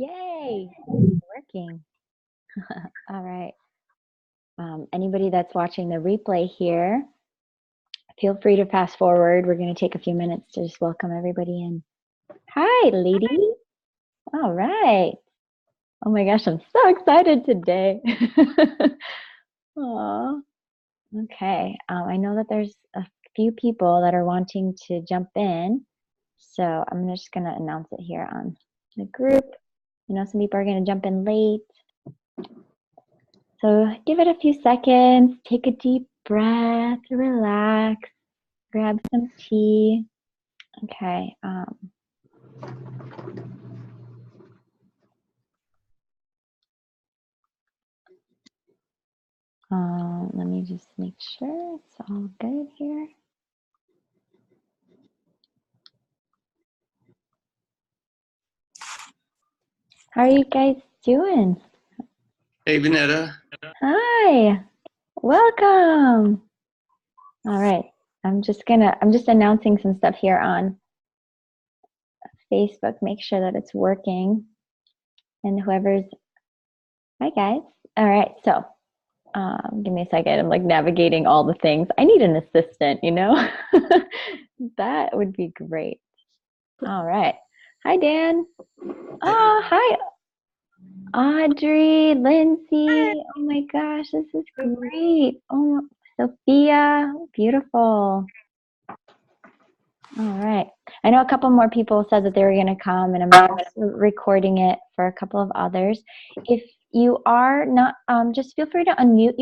Yay! It's working. All right. Anybody that's watching the replay here, feel free to fast forward. We're going to take a few minutes to just welcome everybody in. Hi, ladies. All right. Oh my gosh, I'm so excited today. Aw. Okay. I know that there's a few people that are wanting to jump in. So I'm just going to announce it here on the group. You know, some people are going to jump in late. So give it a few seconds, take a deep breath, relax, grab some tea. Okay. Let me just make sure it's all good here. How are you guys doing? Hey, Vanetta. Hi, welcome. All right, I'm just announcing some stuff here on Facebook. Make sure that it's working. And whoever's, hi guys. All right, so give me a second. I'm like navigating all the things. I need an assistant, you know? That would be great. All right. Hi, Dan. Oh, hi, Audrey, Lindsay. Oh my gosh, this is great. Oh, Sophia, beautiful. All right. I know a couple more people said that they were going to come, and I'm also recording it for a couple of others. If you are not, just feel free to unmute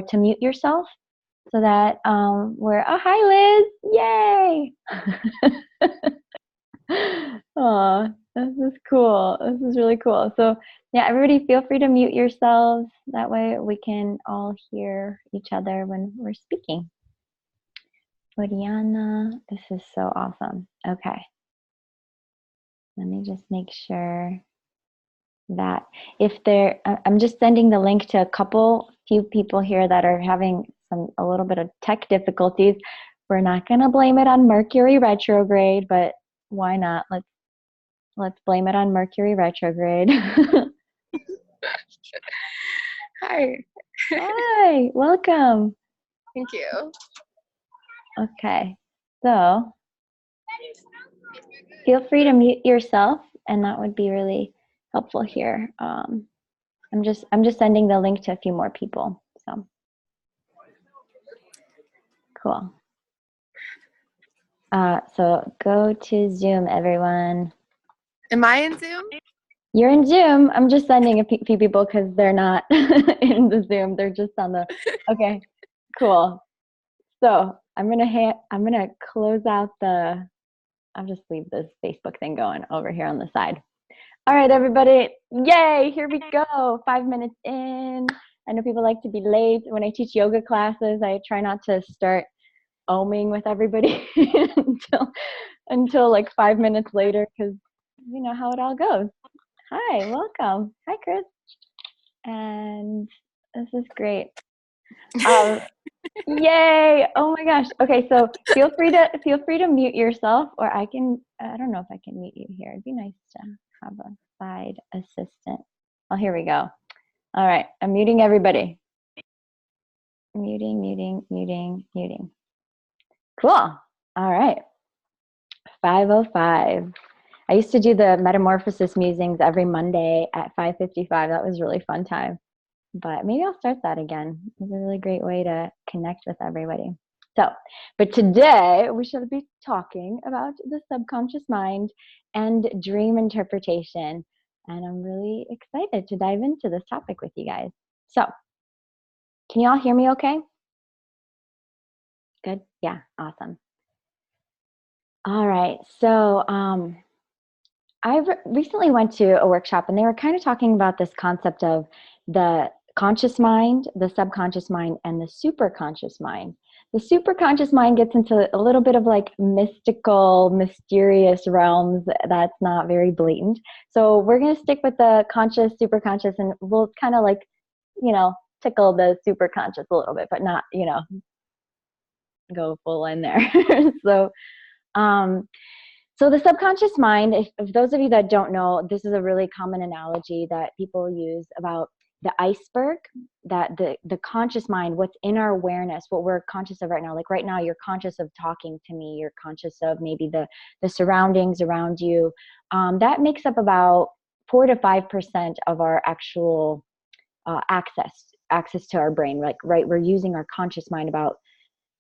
to mute yourself so that we're. Oh, hi, Liz! Yay! Oh, this is cool. This is really cool. So yeah, everybody feel free to mute yourselves. That way we can all hear each other when we're speaking. Oriana, this is so awesome. Okay. Let me just make sure that I'm just sending the link to few people here that are having a little bit of tech difficulties. We're not going to blame it on Mercury retrograde, but why not? Let's blame it on Mercury retrograde. Hi. Hi, welcome. Thank you. Okay, so feel free to mute yourself, and that would be really helpful here. I'm just sending the link to a few more people. So cool. So go to Zoom, everyone. Am I in Zoom? You're in Zoom. I'm just sending a few people because they're not in the Zoom. They're just on the. Okay, cool. So I'm gonna close out the. I'll just leave this Facebook thing going over here on the side. All right, everybody. Yay! Here we go. 5 minutes in. I know people like to be late. When I teach yoga classes, I try not to start oming with everybody until like 5 minutes later, because you know how it all goes. Hi, welcome. Hi, Chris. And this is great. Yay! Oh my gosh. Okay, so feel free to mute yourself, or I don't know if I can mute you here. It'd be nice to have a side assistant. Oh, here we go. All right, I'm muting everybody. Muting. Cool. All right. 5:05. I used to do the Metamorphosis musings every Monday at 5:55. That was a really fun time. But maybe I'll start that again. It's a really great way to connect with everybody. So, but today we shall be talking about the subconscious mind and dream interpretation. And I'm really excited to dive into this topic with you guys. So, can you all hear me okay? Good? Yeah, awesome. All right, so I recently went to a workshop, and they were kind of talking about this concept of the conscious mind, the subconscious mind, and the superconscious mind. The superconscious mind gets into a little bit of like mystical, mysterious realms that's not very blatant. So we're going to stick with the conscious, superconscious, and we'll kind of like, tickle the superconscious a little bit, but not, go full in there. So, So the subconscious mind, if those of you that don't know, this is a really common analogy that people use about the iceberg, that the conscious mind, what's in our awareness, what we're conscious of right now. Like right now, you're conscious of talking to me. You're conscious of maybe the surroundings around you. That makes up about 4 to 5% of our actual access to our brain. Like, right, we're using our conscious mind about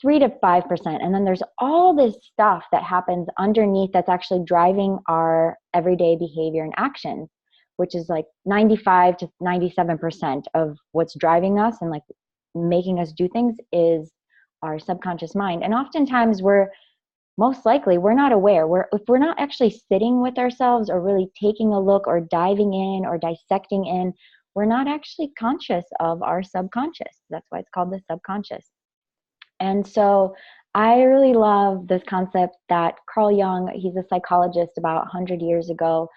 3 to 5%. And then there's all this stuff that happens underneath that's actually driving our everyday behavior and actions, which is like 95 to 97% of what's driving us and like making us do things is our subconscious mind. And oftentimes most likely we're not aware. If we're not actually sitting with ourselves or really taking a look or diving in or dissecting in, we're not actually conscious of our subconscious. That's why it's called the subconscious. And so I really love this concept that Carl Jung, he's a psychologist about 100 years ago,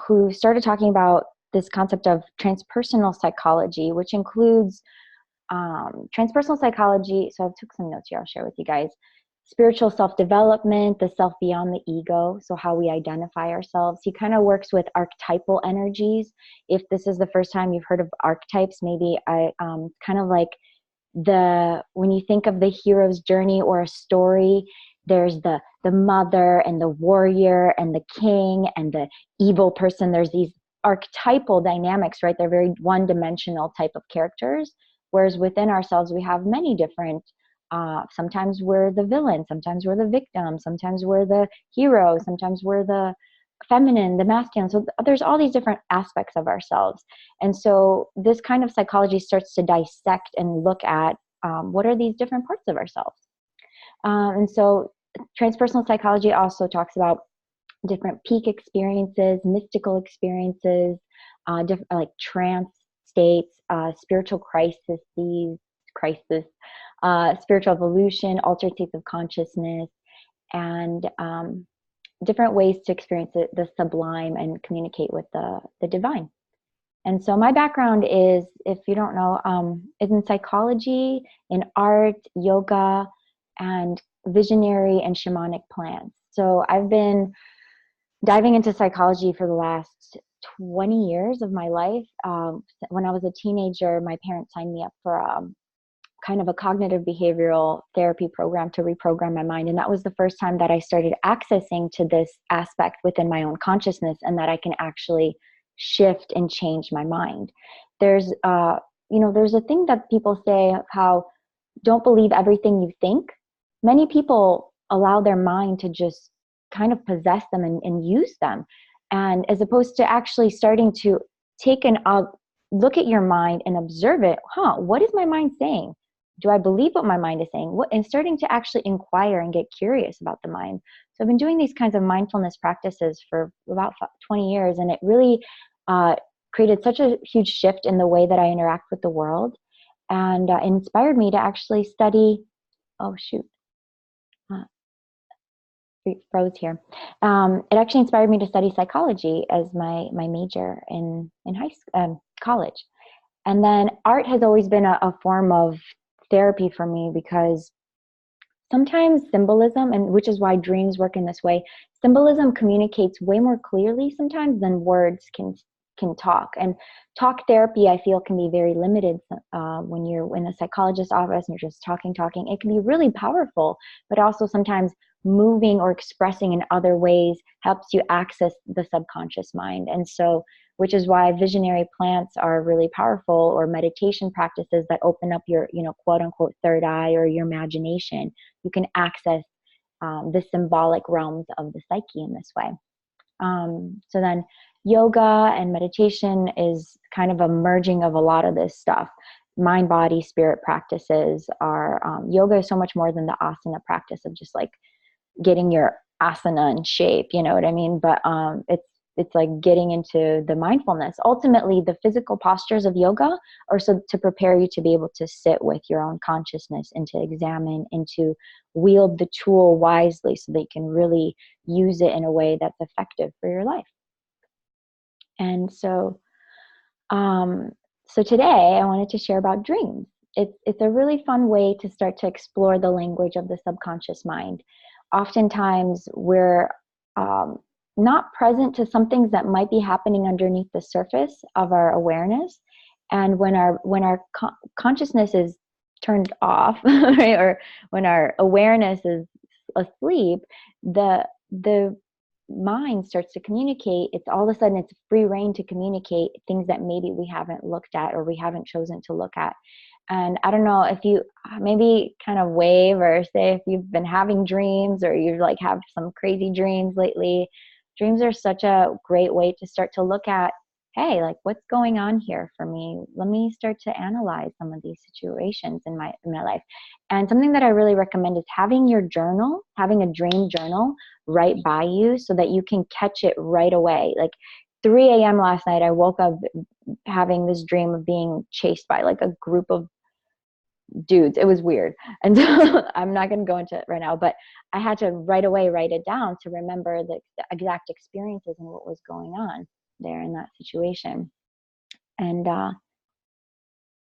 who started talking about this concept of transpersonal psychology, which includes transpersonal psychology. So I took some notes here I'll share with you guys. Spiritual self-development, the self beyond the ego, so how we identify ourselves. He kind of works with archetypal energies. If this is the first time you've heard of archetypes, maybe kind of like when you think of the hero's journey or a story, there's the mother and the warrior and the king and the evil person. There's these archetypal dynamics, right? They're very one-dimensional type of characters, whereas within ourselves we have many different sometimes we're the villain, sometimes we're the victim, sometimes we're the hero, sometimes we're the feminine, the masculine. So there's all these different aspects of ourselves. And so this kind of psychology starts to dissect and look at what are these different parts of ourselves. And so transpersonal psychology also talks about different peak experiences, mystical experiences, different like trance states, spiritual crisis, spiritual evolution, altered states of consciousness, and different ways to experience the sublime and communicate with the divine. And so my background is, if you don't know, is in psychology, in art, yoga, and visionary and shamanic plants. So I've been diving into psychology for the last 20 years of my life. When I was a teenager, my parents signed me up for kind of a cognitive behavioral therapy program to reprogram my mind. And that was the first time that I started accessing to this aspect within my own consciousness, and that I can actually shift and change my mind. There's a thing that people say of how don't believe everything you think. Many people allow their mind to just kind of possess them and use them. And as opposed to actually starting to take look at your mind and observe it, what is my mind saying? Do I believe what my mind is saying? And starting to actually inquire and get curious about the mind. So I've been doing these kinds of mindfulness practices for about 20 years, and it really created such a huge shift in the way that I interact with the world, and inspired me to actually study. Oh shoot, froze here. It actually inspired me to study psychology as my major in college, and then art has always been a form of therapy for me, because sometimes symbolism, and which is why dreams work in this way, symbolism communicates way more clearly sometimes than words can talk. And talk therapy, I feel, can be very limited when you're in a psychologist's office and you're just talking. It can be really powerful, but also sometimes moving or expressing in other ways helps you access the subconscious mind. And so, which is why visionary plants are really powerful, or meditation practices that open up your, quote unquote, third eye or your imagination. You can access the symbolic realms of the psyche in this way. So then yoga and meditation is kind of a merging of a lot of this stuff. Mind, body, spirit practices are, yoga is so much more than the asana practice of just like getting your asana in shape, you know what I mean? But it's like getting into the mindfulness. Ultimately, the physical postures of yoga are so to prepare you to be able to sit with your own consciousness and to examine and to wield the tool wisely so that you can really use it in a way that's effective for your life. And so, so today I wanted to share about dreams. It's a really fun way to start to explore the language of the subconscious mind. Oftentimes we're not present to some things that might be happening underneath the surface of our awareness. And when our consciousness is turned off, right, or when our awareness is asleep, the mind starts to communicate. It's all of a sudden it's free reign to communicate things that maybe we haven't looked at or we haven't chosen to look at. And I don't know if you maybe kind of wave or say if you've been having dreams or you like have some crazy dreams lately. Dreams are such a great way to start to look at, hey, like what's going on here for me? Let me start to analyze some of these situations in my life. And something that I really recommend is having your journal, having a dream journal right by you so that you can catch it right away. Like 3 a.m. last night, I woke up having this dream of being chased by like a group of dudes. It was weird. And so I'm not going to go into it right now, but I had to right away write it down to remember the exact experiences and what was going on there in that situation. And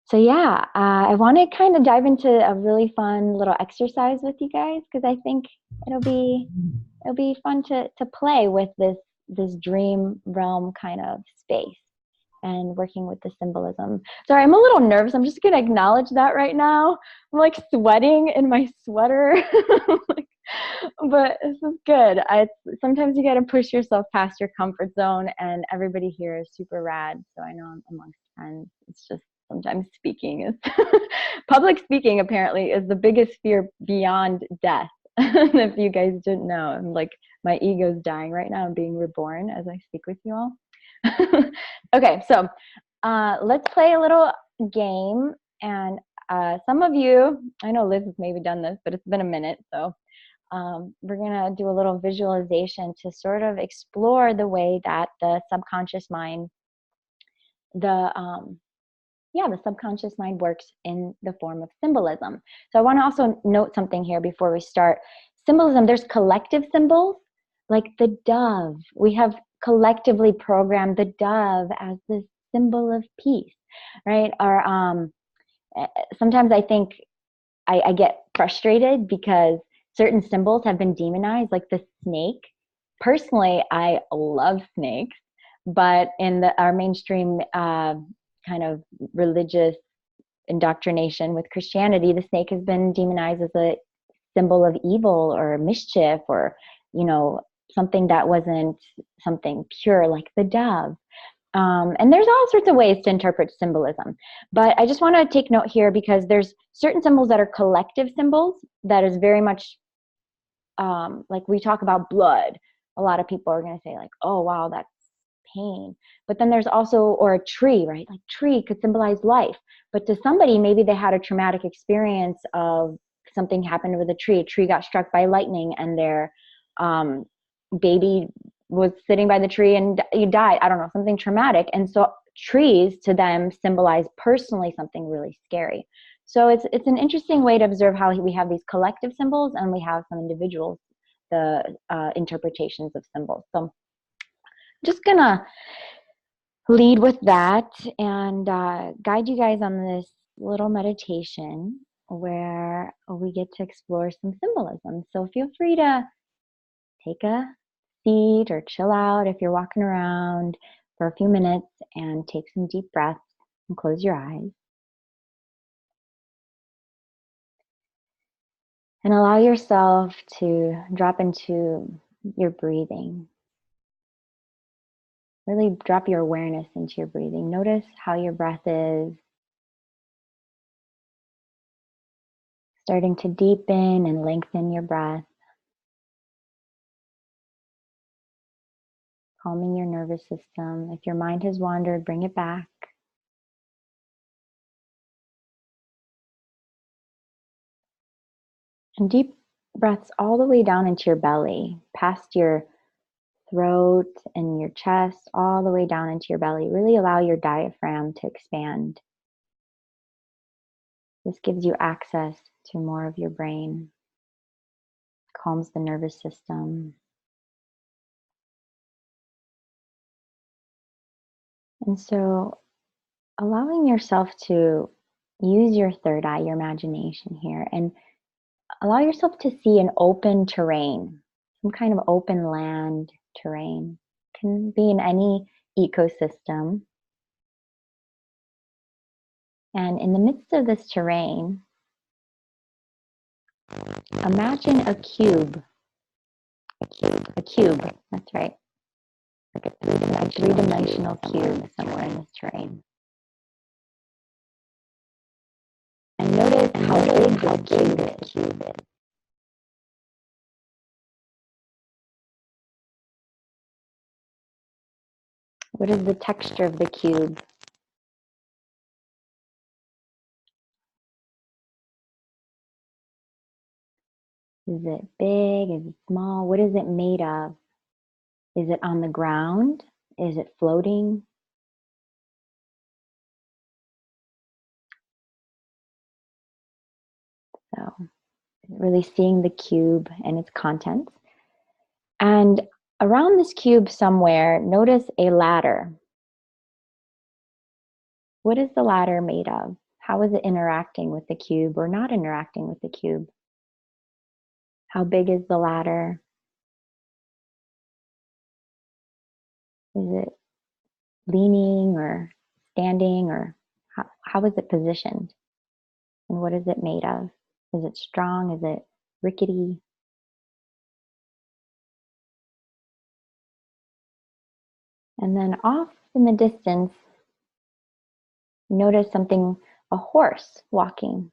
so yeah, I want to kind of dive into a really fun little exercise with you guys because I think it'll be fun to play with this dream realm kind of space and working with the symbolism. Sorry, I'm a little nervous. I'm just going to acknowledge that right now. I'm like sweating in my sweater. But this is good. Sometimes you got to push yourself past your comfort zone, and everybody here is super rad. So I know I'm amongst friends. It's just sometimes speaking is public speaking apparently is the biggest fear beyond death. If you guys didn't know, I'm like my ego's dying right now. I'm being reborn as I speak with you all. Okay, so let's play a little game. And some of you, I know Liz has maybe done this, but it's been a minute. So we're going to do a little visualization to sort of explore the way that the subconscious mind, the subconscious mind works in the form of symbolism. So I want to also note something here before we start. Symbolism, there's collective symbols, like the dove. We have collectively programmed the dove as this symbol of peace, right? Or sometimes I think I get frustrated because certain symbols have been demonized, like the snake. Personally, I love snakes, but in our mainstream kind of religious indoctrination with Christianity, the snake has been demonized as a symbol of evil or mischief or, something that wasn't something pure like the dove. And there's all sorts of ways to interpret symbolism. But I just want to take note here because there's certain symbols that are collective symbols that is very much like we talk about blood. A lot of people are going to say like, oh, wow, that's pain. But then there's also, or a tree, right? Like tree could symbolize life. But to somebody, maybe they had a traumatic experience of something happened with a tree. A tree got struck by lightning and their baby was sitting by the tree and you died. I don't know, something traumatic. And so trees to them symbolize personally something really scary. So it's an interesting way to observe how we have these collective symbols and we have some individuals, the interpretations of symbols. So I'm just gonna lead with that and guide you guys on this little meditation where we get to explore some symbolism. So feel free to take a seat or chill out if you're walking around for a few minutes and take some deep breaths and close your eyes. And allow yourself to drop into your breathing. Really drop your awareness into your breathing. Notice how your breath is starting to deepen and lengthen your breath. Calming your nervous system. If your mind has wandered, bring it back. And deep breaths all the way down into your belly, past your throat and your chest, all the way down into your belly. Really allow your diaphragm to expand. This gives you access to more of your brain, calms the nervous system. And so allowing yourself to use your third eye, your imagination here, and allow yourself to see an open terrain. some kind of open land terrain. Can be in any ecosystem. And in the midst of this terrain, imagine a cube. A cube, that's right. Like a three-dimensional cube somewhere in this terrain. And notice how big this cube is. What is the texture of the cube? Is it big? Is it small? What is it made of? Is it on the ground? Is it floating? So really seeing the cube and its contents. And around this cube somewhere, notice a ladder. What is the ladder made of? How is it interacting with the cube or not interacting with the cube? How big is the ladder? Is it leaning or standing, or how is it positioned? And what is it made of? Is it strong? Is it rickety? And then off in the distance, notice something, a horse walking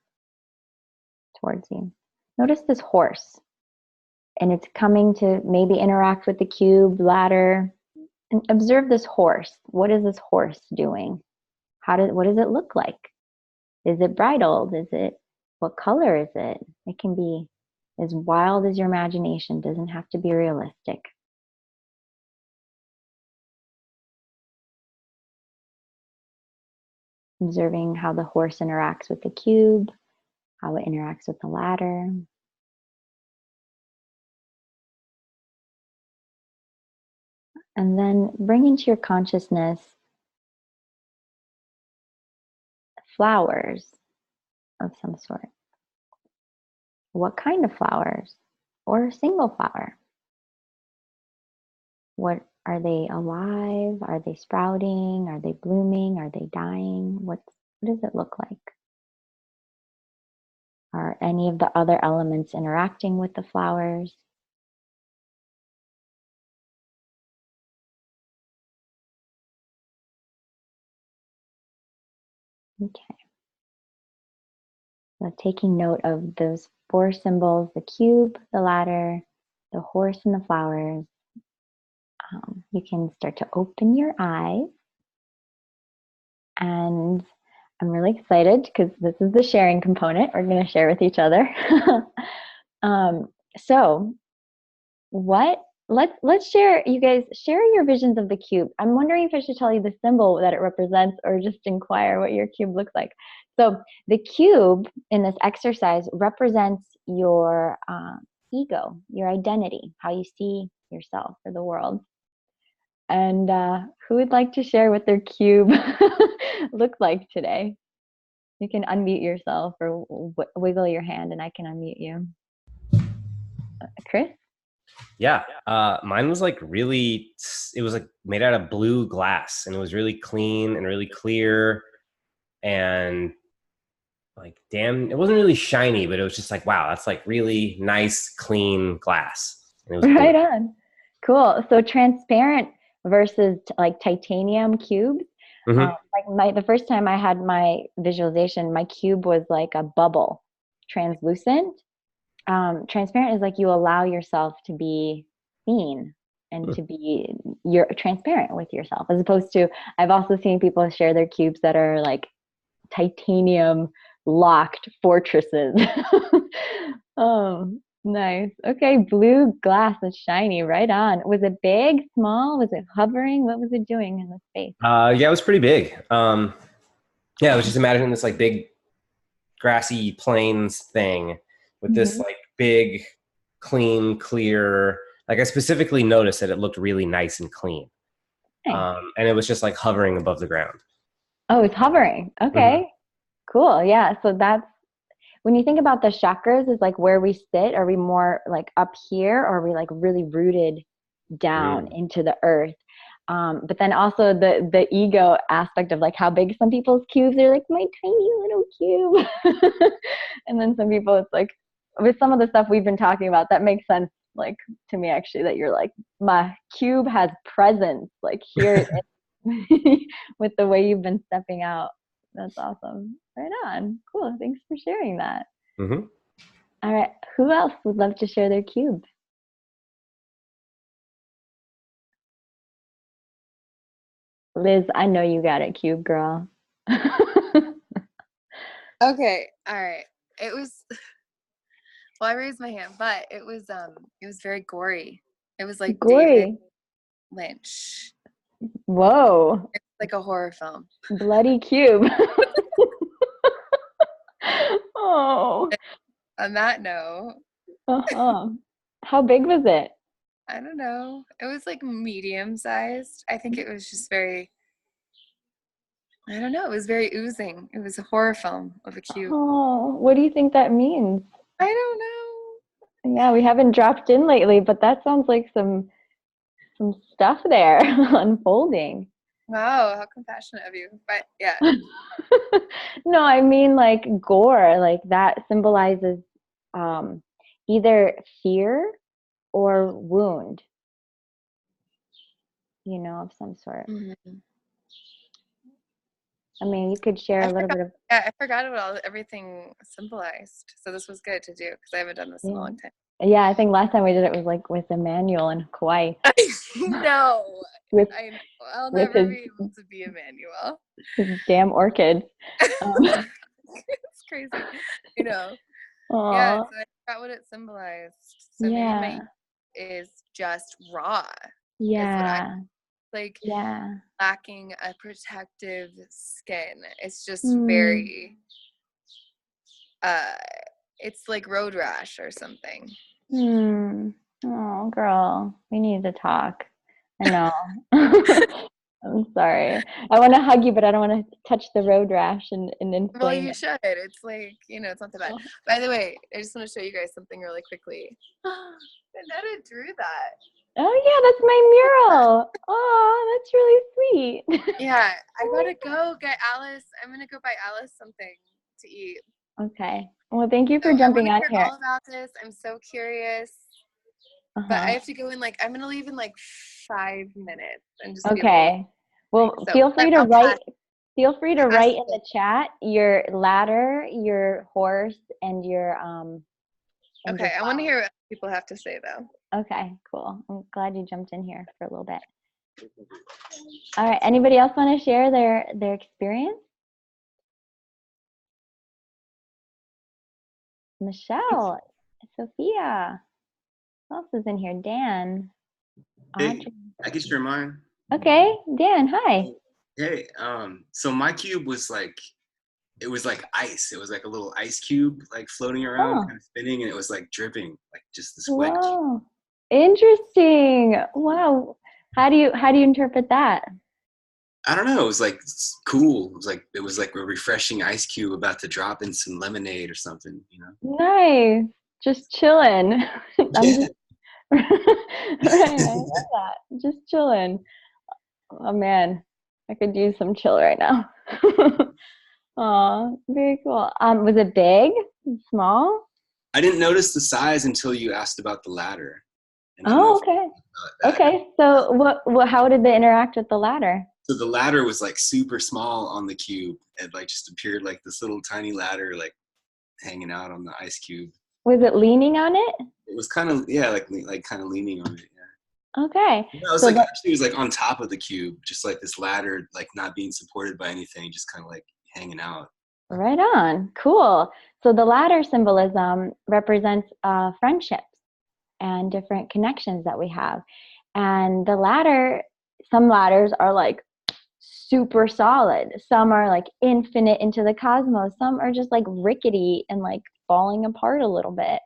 towards you. Notice this horse, and it's coming to maybe interact with the cube, ladder, and observe this horse. What is this horse doing? What does it look like? Is it bridled? What color is it? It can be as wild as your imagination, doesn't have to be realistic. Observing how the horse interacts with the cube, how it interacts with the ladder. And then bring into your consciousness flowers of some sort. What kind of flowers? Or a single flower? What are they alive? Are they sprouting? Are they blooming? Are they dying? What does it look like? Are any of the other elements interacting with the flowers? Okay. So taking note of those 4 symbols, the cube, the ladder, the horse, and the flowers. You can start to open your eyes. And I'm really excited because this is the sharing component. We're going to share with each other. So let's share, you guys, share your visions of the cube. I'm wondering if I should tell you the symbol that it represents or just inquire what your cube looks like. So the cube in this exercise represents your ego, your identity, how you see yourself or the world. And who would like to share what their cube looked like today? You can unmute yourself or wiggle your hand and I can unmute you. Chris? Yeah, mine was like really, it was like made out of blue glass, and it was really clean and really clear, and like, damn, it wasn't really shiny, but it was just like, wow, that's like really nice, clean glass. And it was right on. Cool. So transparent versus like titanium cubes. Like the first time I had my visualization, my cube was like a bubble, translucent. Transparent is like you allow yourself to be seen and to be, you're transparent with yourself, as opposed to, I've also seen people share their cubes that are like titanium locked fortresses. Oh, nice. Okay, blue glass is shiny, right on. Was it big, small? Was it hovering? What was it doing in the space? Yeah, it was pretty big. Yeah, I was just imagining this like big grassy plains thing with this like big, clean, clear, like I specifically noticed that it looked really nice and clean. Nice. And it was just like hovering above the ground. Oh, it's hovering. Okay, cool. Yeah, so that's, when you think about the chakras, is like where we sit. Are we more like up here, or are we like really rooted down into the earth? But then also the ego aspect of like how big some people's cubes are, like my tiny little cube. And then some people, it's like with some of the stuff we've been talking about, that makes sense, like to me actually, that you're like, my cube has presence, like here with the way you've been stepping out. That's awesome. Right on. Cool. Thanks for sharing that. Mm-hmm. All right. Who else would love to share their cube? Liz, I know you got a cube, girl. Okay. All right. It was well, I raised my hand, but it was very gory. It was like David Gory. Lynch. Whoa. It's like a horror film. Bloody cube. Oh. On that note, Uh-huh. How big was it? I don't know. It was like medium sized. I think it was just very, I don't know. It was very oozing. It was a horror film of a cube. Oh, what do you think that means? I don't know. Yeah, we haven't dropped in lately, but that sounds like some stuff there unfolding. Wow, how compassionate of you. But yeah. No, I mean like gore, like that symbolizes either fear or wound, of some sort. Mhm. I mean, you could share a little bit of. Yeah, I forgot what everything symbolized. So this was good to do because I haven't done this in a long time. Yeah, I think last time we did it was like with Emmanuel in Kauai. No, With I'll with never his- be able to be Emmanuel. his damn orchid. It's crazy, Yeah, Aw, so I forgot what it symbolized. So maybe yeah, my is just raw. yeah, Like yeah. lacking a protective skin. It's just Hmm. very it's like road rash or something. Oh, girl, we need to talk. I know. I'm sorry. I want to hug you, but I don't want to touch the road rash and inflame Well, you it. should. It's like, it's not that bad. By the way, I just want to show you guys something really quickly. Annetta drew that. Oh yeah, that's my mural. Oh, that's really sweet. Yeah, I gotta go get Alice. I'm gonna go buy Alice something to eat. Okay. Well, thank you for So jumping I on want to hear here. all about this. I'm so curious. But Uh-huh. I have to go in I'm gonna leave in 5 minutes and just Okay. Well, So, feel free to I'll write. pass- Feel free to pass write in it. the chat your ladder, your horse, and your and your Okay, I want to flower. hear what people have to say though. Okay, cool. I'm glad you jumped in here for a little bit. All right. Anybody else want to share their experience? Michelle, Sophia. Who else is in here? Dan. Hey, Audrey. I can share mine. Okay, Dan. Hi. Hey, so my cube was like, it was like ice. It was like a little ice cube, like floating around, Oh. kind of spinning, and it was like dripping, like just this wet. Whoa. Interesting. Wow. How do you interpret that? I don't know. It was like cool. It was like a refreshing ice cube about to drop in some lemonade or something. Nice. Just chilling. I'm Yeah. just right, I love that. Just chilling. Oh man, I could use some chill right now. Aw, very cool. Was it big? Small? I didn't notice the size until you asked about the ladder. And I don't Oh, know if you okay. know about that. Okay. So what how did they interact with the ladder? So the ladder was like super small on the cube. It like just appeared like this little tiny ladder, like hanging out on the ice cube. Was it leaning on it? It was kind of like kind of leaning on it. Yeah. Okay. It was So like that- actually it was like on top of the cube, just like this ladder, like not being supported by anything, just kind of like hanging out. Right on. Cool. So the ladder symbolism represents friendships and different connections that we have. And the ladder, some ladders are like super solid. Some are like infinite into the cosmos. Some are just like rickety and like falling apart a little bit.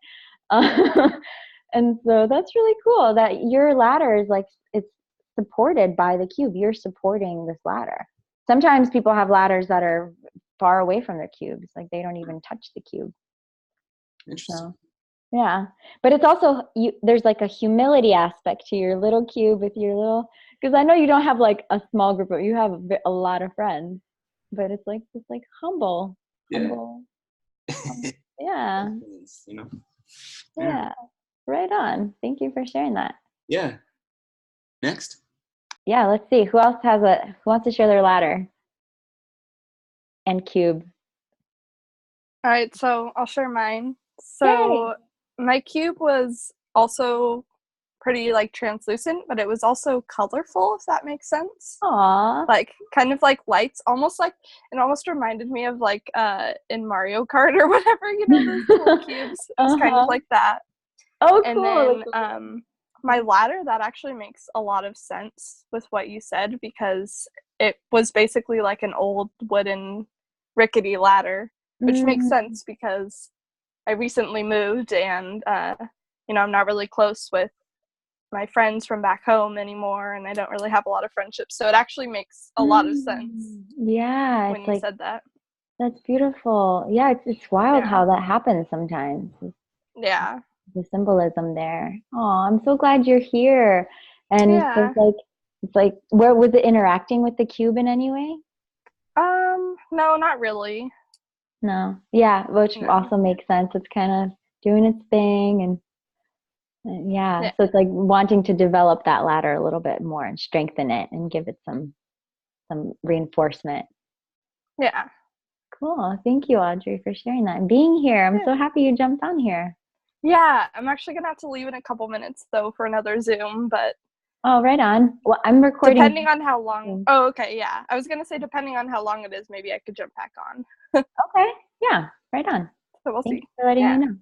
And so that's really cool that your ladder is like, it's supported by the cube. You're supporting this ladder. Sometimes people have ladders that are far away from their cubes, like they don't even touch the cube. Interesting. So, yeah. But it's also, there's like a humility aspect to your little cube with your little, because I know you don't have like a small group, but you have a lot of friends. But it's like humble, Yeah. humble. Yeah. You know. Yeah. Right on. Thank you for sharing that. Yeah. Next. Yeah, let's see. Who wants to share their ladder and cube? All right, so I'll share mine. Yay. So my cube was also pretty like translucent, but it was also colorful, if that makes sense. Aw. Like kind of like lights, almost like it almost reminded me of like in Mario Kart or whatever, you know, those little cubes. It was kind of like that. Oh, And cool. then my ladder, that actually makes a lot of sense with what you said, because it was basically like an old wooden rickety ladder, which makes sense because I recently moved and you know, I'm not really close with my friends from back home anymore, and I don't really have a lot of friendships, so it actually makes a lot of sense. Yeah, when you said that. That's beautiful. Yeah, it's wild Yeah. how that happens sometimes. Yeah. The symbolism there. Oh, I'm so glad you're here. And Yeah. it's like, where was it interacting with the cube in any way? No, not really. No. Yeah, which No. also makes sense. It's kind of doing its thing, and yeah, so it's like wanting to develop that ladder a little bit more and strengthen it and give it some reinforcement. Yeah. Cool. Thank you, Audrey, for sharing that and being here. I'm so happy you jumped on here. Yeah, I'm actually gonna have to leave in a couple minutes though for another Zoom, but oh, right on. Well, I'm recording. Depending on how long. Oh, okay, yeah. I was gonna say depending on how long it is, maybe I could jump back on. Okay. Yeah. Right on. So we'll see. Thanks for letting me know. No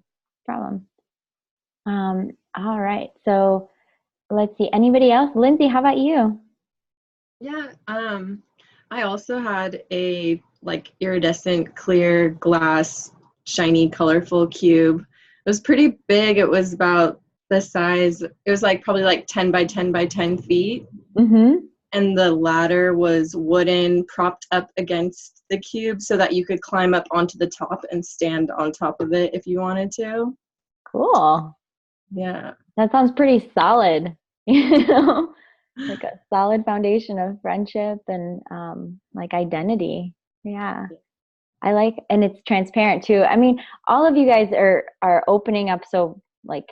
problem. All right. So let's see. Anybody else? Lindsay, how about you? Yeah. I also had a like iridescent clear glass shiny colorful cube. It was pretty big. It was about the size, it was like probably like 10 by 10 by 10 feet. Mm-hmm. And the ladder was wooden, propped up against the cube so that you could climb up onto the top and stand on top of it if you wanted to. Cool. Yeah. That sounds pretty solid. You know, like a solid foundation of friendship and like identity. Yeah. I like, and it's transparent too. I mean, all of you guys are opening up so like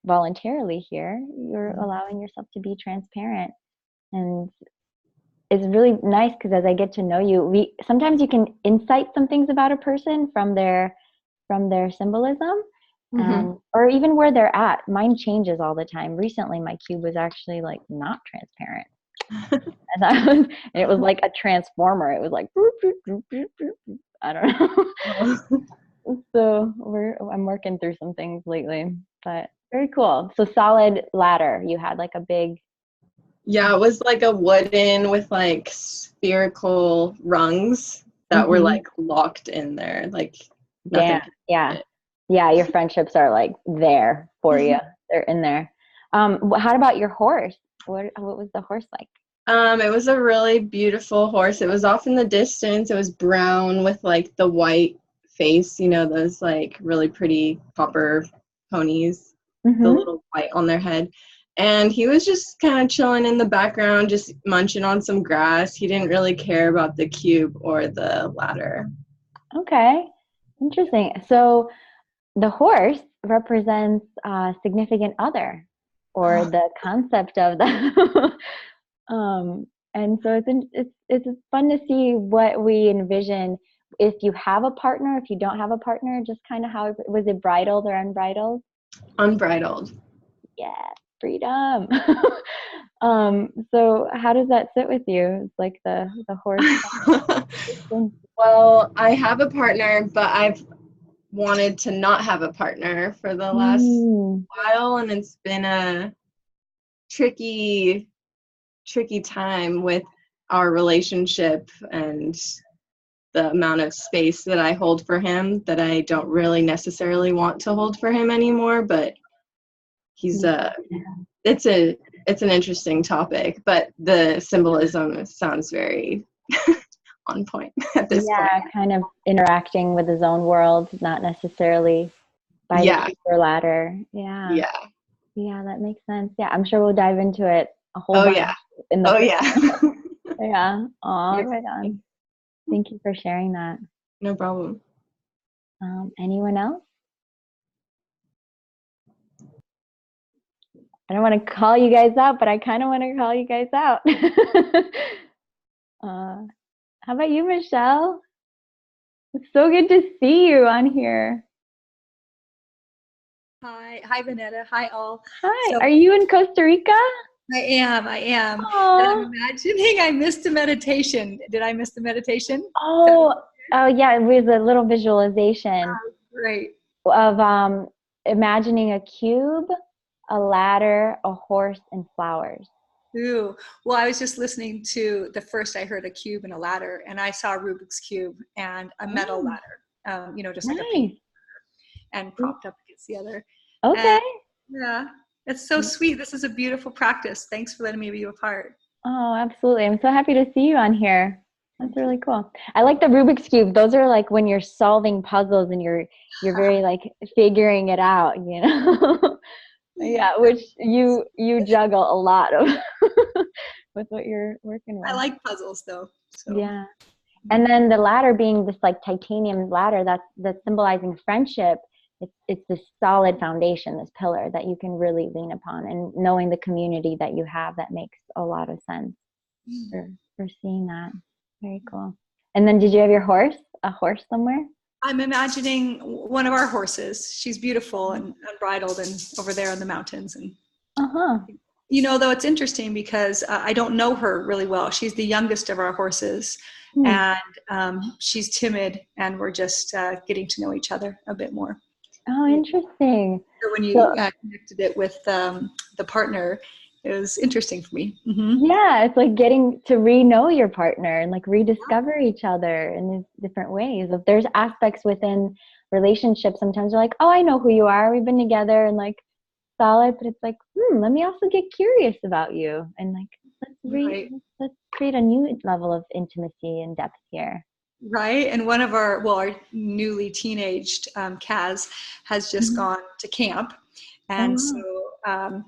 voluntarily here. You're allowing yourself to be transparent, and it's really nice because as I get to know you, sometimes you can insight some things about a person from their symbolism, and or even where they're at. Mine changes all the time. Recently, my cube was actually like not transparent. And it was like a transformer. It was like boop, boop, boop, boop, boop. I don't know. So I'm working through some things lately, but very cool. So solid ladder. You had like a big. Yeah, it was like a wooden with like spherical rungs that were like locked in there. Like nothing. Yeah. Your friendships are like there for you. They're in there. How about your horse? What was the horse like? It was a really beautiful horse. It was off in the distance. It was brown with like the white face, you know, those like really pretty copper ponies, the little white on their head. And he was just kind of chilling in the background, just munching on some grass. He didn't really care about the cube or the ladder. Okay, interesting. So the horse represents a significant other, or the concept of that. And so it's fun to see what we envision if you have a partner, if you don't have a partner, just kind of how was it bridled or unbridled? Unbridled. Yeah, freedom. So how does that sit with you? It's like the horse. Well, I have a partner, but I've wanted to not have a partner for the last while, and it's been a tricky time with our relationship and the amount of space that I hold for him that I don't really necessarily want to hold for him anymore, but he's it's an interesting topic, but the symbolism sounds very on point at this point. Yeah, kind of interacting with his own world, not necessarily by Yeah. the super ladder. Yeah. Yeah. Yeah, that makes sense. Yeah, I'm sure we'll dive into it a whole Oh bunch yeah. in the Oh yeah. yeah. Aw, You're right on. Thank you for sharing that. No problem. Anyone else? I don't want to call you guys out, but I kind of want to call you guys out. How about you, Michelle? It's so good to see you on here. Hi, Vanetta. Hi, all. Hi, So are you in Costa Rica? I am. And Oh, I'm imagining I missed a meditation. Did I miss the meditation? oh, yeah, it was a little visualization Great. of imagining a cube, a ladder, a horse, and flowers. Ooh. Well, I was just listening to the first. I heard a cube and a ladder, and I saw a Rubik's cube and a metal ladder. Just like a Nice. paint and propped up against the other. Okay. And, yeah, it's so sweet. This is a beautiful practice. Thanks for letting me be a part. Oh, absolutely. I'm so happy to see you on here. That's really cool. I like the Rubik's Cube. Those are like when you're solving puzzles and you're very like figuring it out, you know? Yeah, which you juggle a lot of with what you're working with. I like puzzles though. So. Yeah. And then the ladder being this like titanium ladder that's symbolizing friendship. It's this solid foundation, this pillar that you can really lean upon, and knowing the community that you have, that makes a lot of sense for seeing that. Very cool. And then did you have your horse, a horse somewhere? I'm imagining one of our horses. She's beautiful and unbridled and over there in the mountains. And though it's interesting because I don't know her really well. She's the youngest of our horses, and she's timid, and we're just getting to know each other a bit more. Oh, interesting. So when you connected it with the partner, it was interesting for me. Mm-hmm. Yeah, it's like getting to re-know your partner and like rediscover each other in these different ways. If there's aspects within relationships, sometimes you're like, oh, I know who you are. We've been together and like solid, but it's like, let me also get curious about you and like let's create a new level of intimacy and depth here. Right. And one of our newly teenaged Kaz has just gone to camp. And so,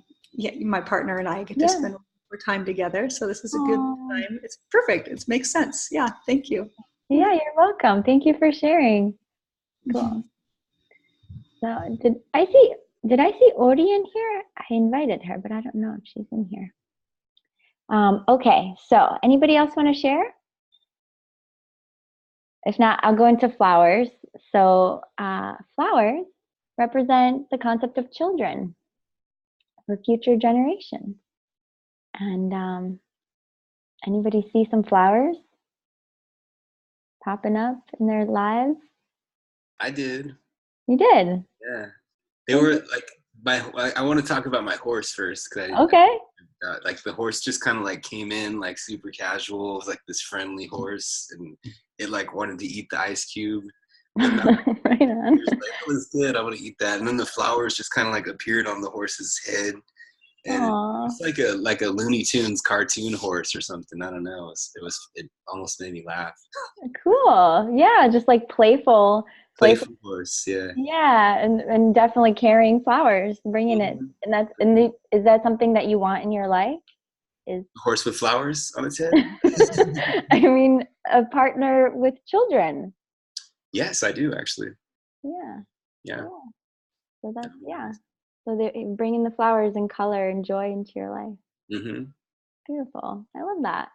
my partner and I get to spend more time together. So this is a good time. It's perfect. It makes sense. Yeah. Thank you. Yeah, you're welcome. Thank you for sharing. Cool. So did I see Ori in here? I invited her, but I don't know if she's in here. Okay. So anybody else want to share? If not, I'll go into flowers. So flowers represent the concept of children for future generations. And anybody see some flowers popping up in their lives? I did. You did? Yeah. They were like, I want to talk about my horse first. Okay. Like the horse just kind of like came in like super casual. It was like this friendly horse, and it like wanted to eat the ice cube. Right on. It was good. I want to eat that. And then the flowers just kind of like appeared on the horse's head, and it's like a Looney Tunes cartoon horse or something. I don't know. It almost made me laugh. Cool. Yeah, just like playful horse. Yeah. Yeah, and definitely carrying flowers, bringing it, and is that something that you want in your life? Is a horse with flowers on its head? I mean, a partner with children. Yes, I do actually. Yeah. Yeah. Cool. So that's So they're bringing the flowers and color and joy into your life. Mm-hmm. Beautiful. I love that.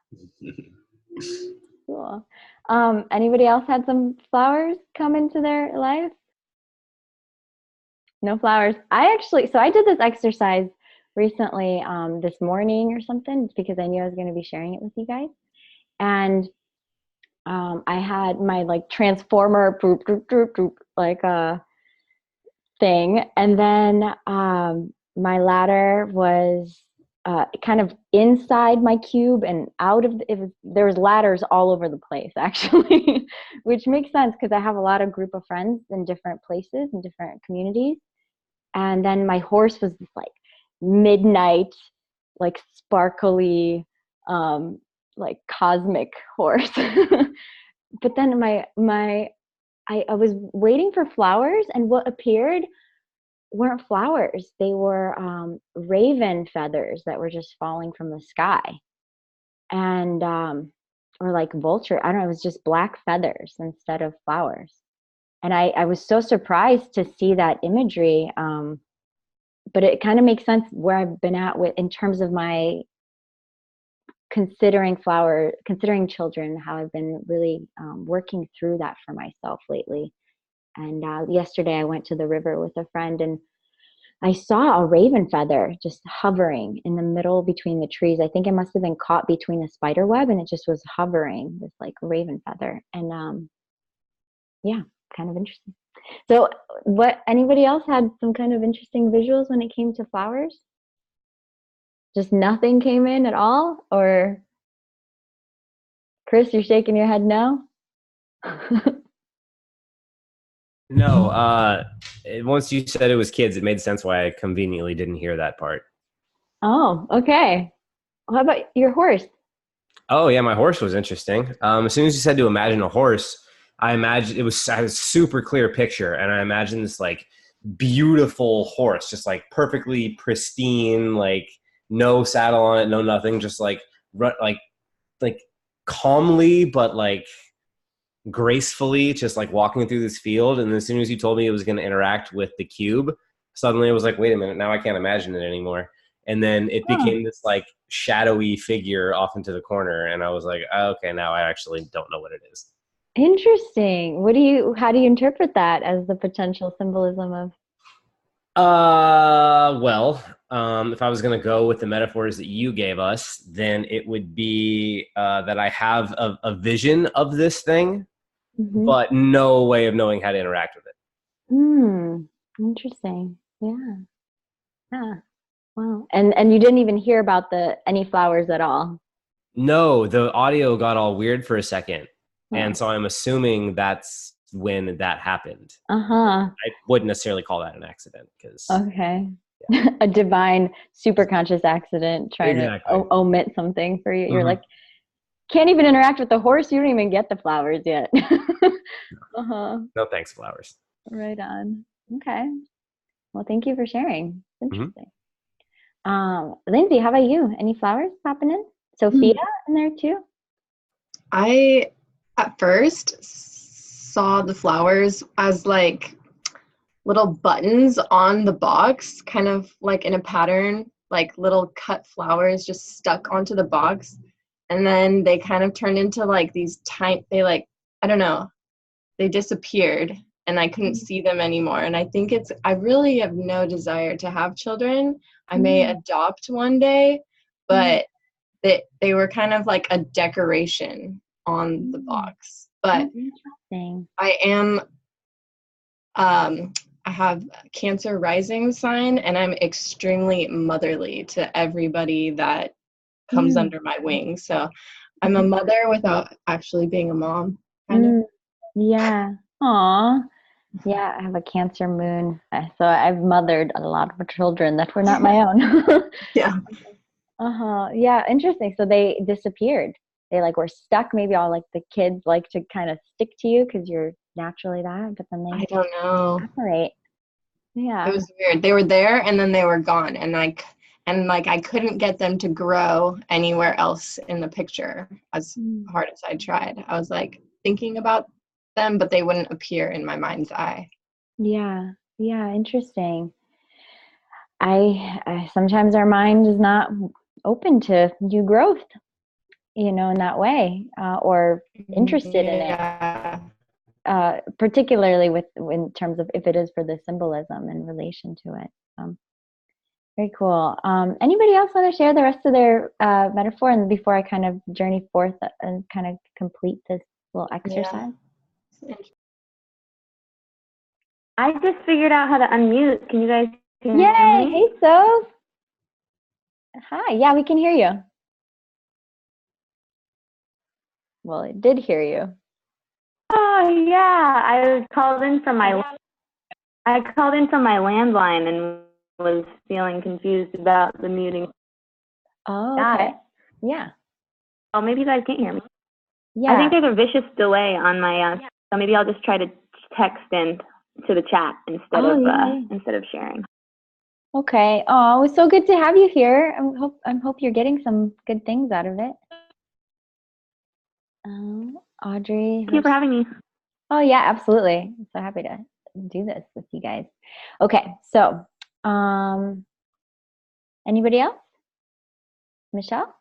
Cool. Anybody else had some flowers come into their life? No flowers. I did this exercise recently, this morning or something, because I knew I was going to be sharing it with you guys. And I had my like transformer thing, and then my ladder was kind of inside my cube and out of there was ladders all over the place actually, which makes sense because I have a lot of group of friends in different places and different communities. And then my horse was this like midnight, like sparkly, like cosmic horse. But then I was waiting for flowers, and what appeared weren't flowers. They were raven feathers that were just falling from the sky. And, or like vulture, I don't know, it was just black feathers instead of flowers. And I was so surprised to see that imagery. But it kind of makes sense where I've been at with, in terms of my considering children, how I've been really working through that for myself lately. And yesterday I went to the river with a friend, and I saw a raven feather just hovering in the middle between the trees. I think it must have been caught between the spider web, and it just was hovering, this like raven feather. And yeah, kind of interesting. So anybody else had some kind of interesting visuals when it came to flowers? Just nothing came in at all? Or Chris, you're shaking your head no? No, once you said it was kids, it made sense why I conveniently didn't hear that part. Oh, okay. Well, how about your horse? Oh yeah, my horse was interesting. As soon as you said to imagine a horse, I imagined I had a super clear picture, and I imagined this like beautiful horse, just like perfectly pristine, like no saddle on it, no nothing, just like calmly, but like gracefully, just like walking through this field. And as soon as you told me it was going to interact with the cube, suddenly it was like, wait a minute, now I can't imagine it anymore. And then it became this like shadowy figure off into the corner, and I was like, oh, okay, now I actually don't know what it is. Interesting. How do you interpret that as the potential symbolism of? Well, if I was going to go with the metaphors that you gave us, then it would be that I have a vision of this thing, but no way of knowing how to interact with it. Interesting. Yeah. Yeah. Wow. And you didn't even hear about any flowers at all? No, the audio got all weird for a second. And so I'm assuming that's when that happened. I wouldn't necessarily call that an accident because. Okay. Yeah. A divine superconscious accident trying to omit something for you. You're like, can't even interact with the horse. You don't even get the flowers yet. No thanks, flowers. Right on. Okay. Well, thank you for sharing. Interesting. Lindsay, how about you? Any flowers popping in? Sophia in there too? I at first saw the flowers as like little buttons on the box, kind of like in a pattern, like little cut flowers just stuck onto the box. And then they kind of turned into like these I don't know, they disappeared and I couldn't see them anymore. And I think I really have no desire to have children. I may adopt one day, but they were kind of like a decoration on the box. But I am, I have Cancer rising sign, and I'm extremely motherly to everybody that comes under my wing. So I'm a mother without actually being a mom, kind of. Yeah. Aw. Yeah, I have a Cancer moon. So I've mothered a lot of children that were not my own. Yeah. Yeah, interesting. So they disappeared. They like were stuck. Maybe all like the kids like to kind of stick to you because you're naturally that, but then they I don't know. Separate. Yeah. It was weird. They were there and then they were gone, and I couldn't get them to grow anywhere else in the picture as hard as I tried. I was like thinking about them, but they wouldn't appear in my mind's eye. Yeah. Interesting. I sometimes our mind is not open to new growth, in that way, or interested in it, particularly in terms of if it is for the symbolism in relation to it. Very cool. Anybody else want to share the rest of their metaphor, and before I kind of journey forth and kind of complete this little exercise? Yeah. I just figured out how to unmute. Can you guys hear me? Yay! Hey, Soph. Hi. Yeah, we can hear you. Well, I did hear you. Oh yeah, I called in from my landline and was feeling confused about the muting. Oh, Got okay. it. Yeah. Oh, maybe you guys can't hear me. Yeah. I think there's a vicious delay on my, so maybe I'll just try to text in. to the chat instead of sharing. Okay. Oh, it was so good to have you here. I hope you're getting some good things out of it. Audrey. Thank you for having me. Oh yeah, absolutely. I'm so happy to do this with you guys. Okay, so anybody else? Michelle?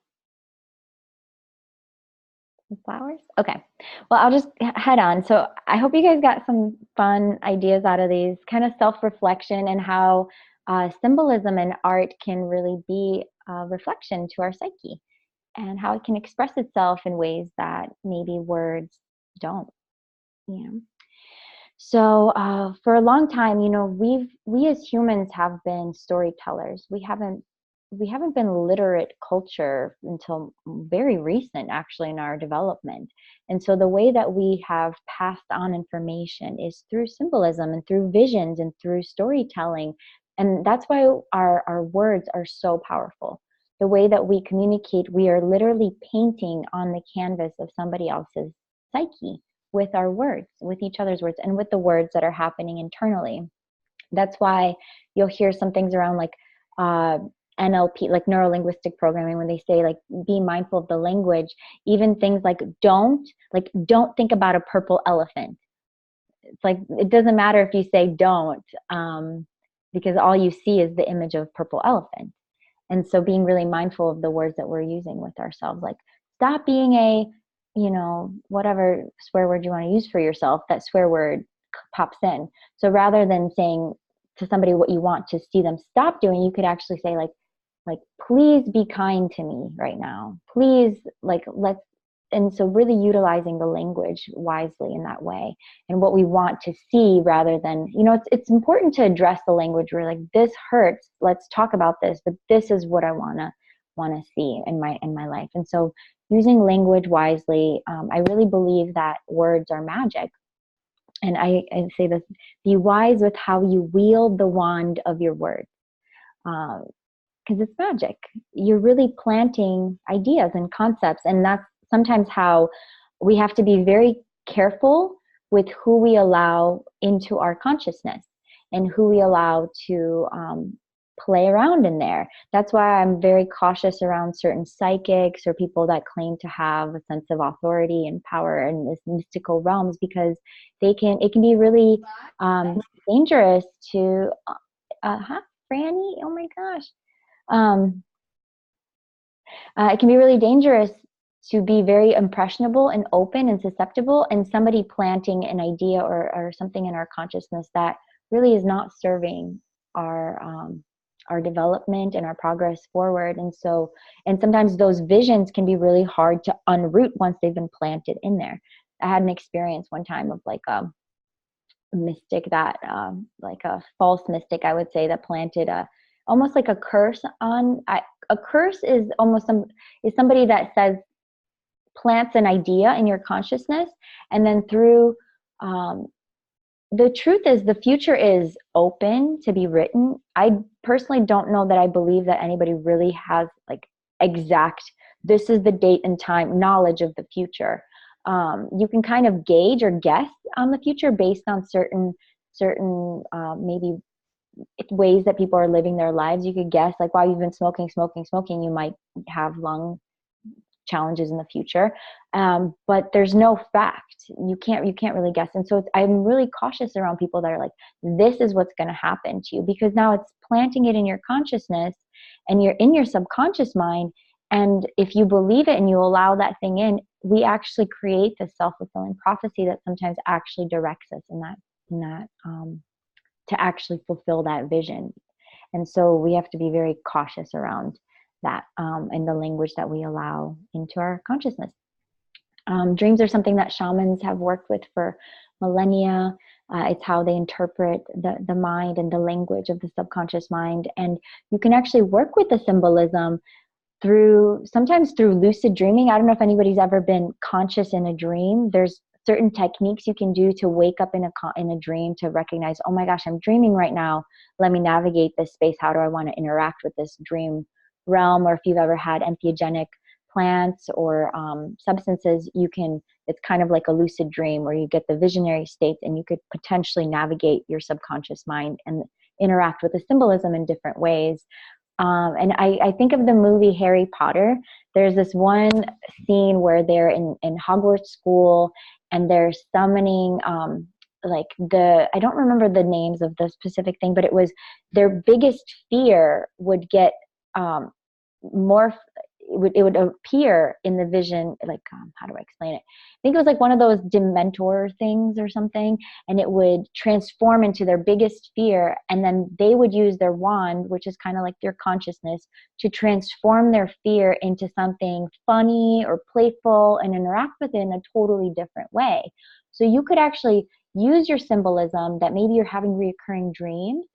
Some flowers? Okay. Well, I'll just head on. So I hope you guys got some fun ideas out of these, kind of self-reflection, and how symbolism and art can really be a reflection to our psyche, and how it can express itself in ways that maybe words don't. So for a long time, we as humans have been storytellers. We haven't been literate culture until very recent, actually, in our development. And so the way that we have passed on information is through symbolism and through visions and through storytelling. And that's why our words are so powerful. The way that we communicate, we are literally painting on the canvas of somebody else's psyche with our words, with each other's words, and with the words that are happening internally. That's why you'll hear some things around like NLP, like neuro-linguistic programming, when they say like be mindful of the language. Even things like don't think about a purple elephant. It's like it doesn't matter if you say don't, because all you see is the image of purple elephant. And so being really mindful of the words that we're using with ourselves, like stop being a whatever swear word you want to use for yourself, that swear word pops in. So rather than saying to somebody what you want to see them stop doing, you could actually say like, please be kind to me right now. Please, let's, and so really utilizing the language wisely in that way, and what we want to see rather than, it's important to address the language where like, this hurts, let's talk about this, but this is what I want to see in my life. And so using language wisely, I really believe that words are magic. And I say this, be wise with how you wield the wand of your words. Because it's magic. You're really planting ideas and concepts. And that's sometimes how we have to be very careful with who we allow into our consciousness and who we allow to play around in there. That's why I'm very cautious around certain psychics or people that claim to have a sense of authority and power in this mystical realms, because it can be really dangerous to Franny, oh my gosh. It can be really dangerous to be very impressionable and open and susceptible, and somebody planting an idea or something in our consciousness that really is not serving our development and our progress forward. And sometimes those visions can be really hard to unroot once they've been planted in there. I had an experience one time of like a mystic that, like a false mystic, I would say, that planted almost like a curse on. A curse is almost is somebody that says, plants an idea in your consciousness, and then through the truth is the future is open to be written. I personally don't know that I believe that anybody really has like exact, this is the date and time knowledge of the future. You can kind of gauge or guess on the future based on certain maybe ways that people are living their lives. You could guess like, wow, you've been smoking, you might have lung challenges in the future, but there's no fact. You can't really guess. And so I'm really cautious around people that are like, this is what's going to happen to you, because now it's planting it in your consciousness and you're in your subconscious mind. And if you believe it and you allow that thing in, we actually create this self-fulfilling prophecy that sometimes actually directs us in that to actually fulfill that vision. And so we have to be very cautious around that, and the language that we allow into our consciousness. Dreams are something that shamans have worked with for millennia. It's how they interpret the mind and the language of the subconscious mind. And you can actually work with the symbolism sometimes through lucid dreaming. I don't know if anybody's ever been conscious in a dream. There's certain techniques you can do to wake up in a dream to recognize, oh my gosh, I'm dreaming right now. Let me navigate this space. How do I want to interact with this dream realm? Or if you've ever had entheogenic plants or substances, it's kind of like a lucid dream where you get the visionary states and you could potentially navigate your subconscious mind and interact with the symbolism in different ways. And I think of the movie Harry Potter. There's this one scene where they're in Hogwarts school and they're summoning I don't remember the names of the specific thing, but it was their biggest fear would get more, it would appear in the vision, how do I explain it? I think it was like one of those Dementor things or something, and it would transform into their biggest fear, and then they would use their wand, which is kind of like their consciousness, to transform their fear into something funny or playful and interact with it in a totally different way. So you could actually use your symbolism that maybe you're having recurring dreams